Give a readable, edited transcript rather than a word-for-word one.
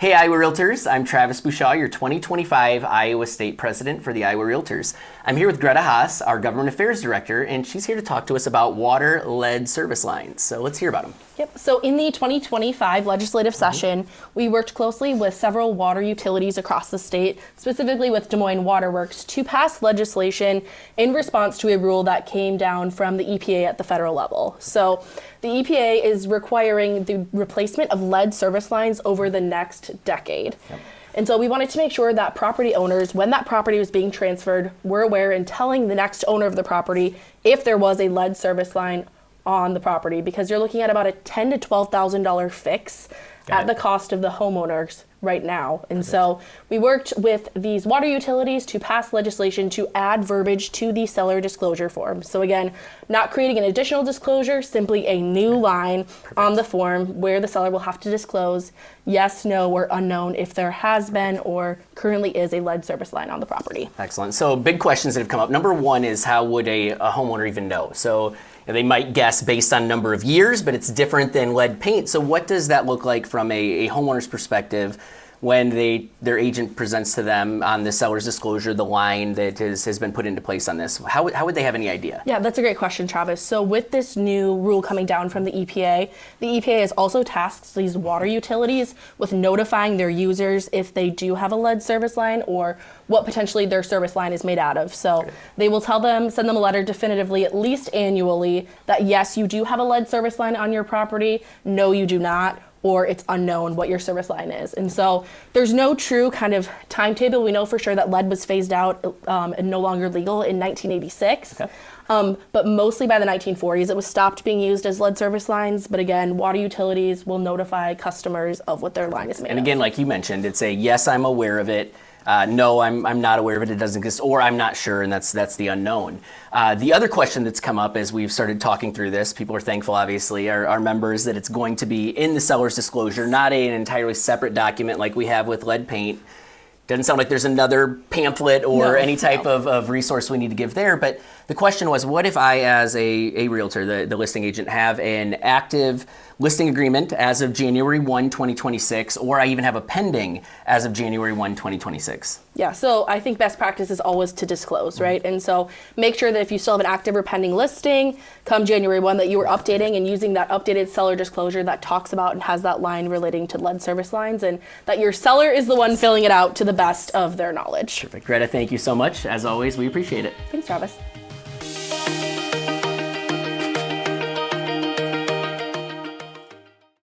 Hey Iowa Realtors, I'm Travis Bushaw, your 2025 Iowa State President for the Iowa Realtors. I'm here with Greta Haas, our Government Affairs Director, and she's here to talk to us about water-led service lines. So let's hear about them. Yep, so in the 2025 legislative session, we worked closely with several water utilities across the state, specifically with Des Moines Water Works, to pass legislation in response to a rule that came down from the EPA at the federal level. So the EPA is requiring the replacement of lead service lines over the next decade. Yep. And so we wanted to make sure that property owners, when that property was being transferred, were aware and telling the next owner of the property if there was a lead service line on the property, because you're looking at about a $10,000 to $12,000 fix at the cost of the homeowners right now. And so we worked with these water utilities to pass legislation to add verbiage to the seller disclosure form. So again, not creating an additional disclosure, simply a new line on the form where the seller will have to disclose yes, no, or unknown if there has been or currently is a lead service line on the property. Excellent. So big questions that have come up. Number one is, how would a homeowner even know? So they might guess based on number of years, but it's different than lead paint. So what does that look like from a homeowner's perspective when their agent presents to them on the seller's disclosure the line that has been put into place on this? How would they have any idea? Yeah, that's a great question, Travis. So with this new rule coming down from the EPA has also tasked these water utilities with notifying their users if they do have a lead service line or what potentially their service line is made out of. So they will tell them, send them a letter definitively, at least annually, that yes, you do have a lead service line on your property, no, you do not, or it's unknown what your service line is. And so there's no true kind of timetable. We know for sure that lead was phased out and no longer legal in 1986. But mostly by the 1940s, it was stopped being used as lead service lines. But again, water utilities will notify customers of what their line is made of. And again, like you mentioned, it's a yes, I'm aware of it. No, I'm not aware of it, it doesn't exist, or I'm not sure, and that's the unknown. The other question that's come up as we've started talking through this, people are thankful, obviously, our members, that it's going to be in the seller's disclosure, not an entirely separate document like we have with lead paint. Doesn't sound like there's another pamphlet or any type of resource we need to give there, but the question was, what if I, as a realtor, the listing agent, have an active listing agreement as of January 1, 2026, or I even have a pending as of January 1, 2026? Yeah, so I think best practice is always to disclose, right? And so make sure that if you still have an active or pending listing, come January 1, that you are updating and using that updated seller disclosure that talks about and has that line relating to lead service lines, and that your seller is the one filling it out to the best of their knowledge. Perfect. Greta, thank you so much. As always, we appreciate it. Thanks, Travis.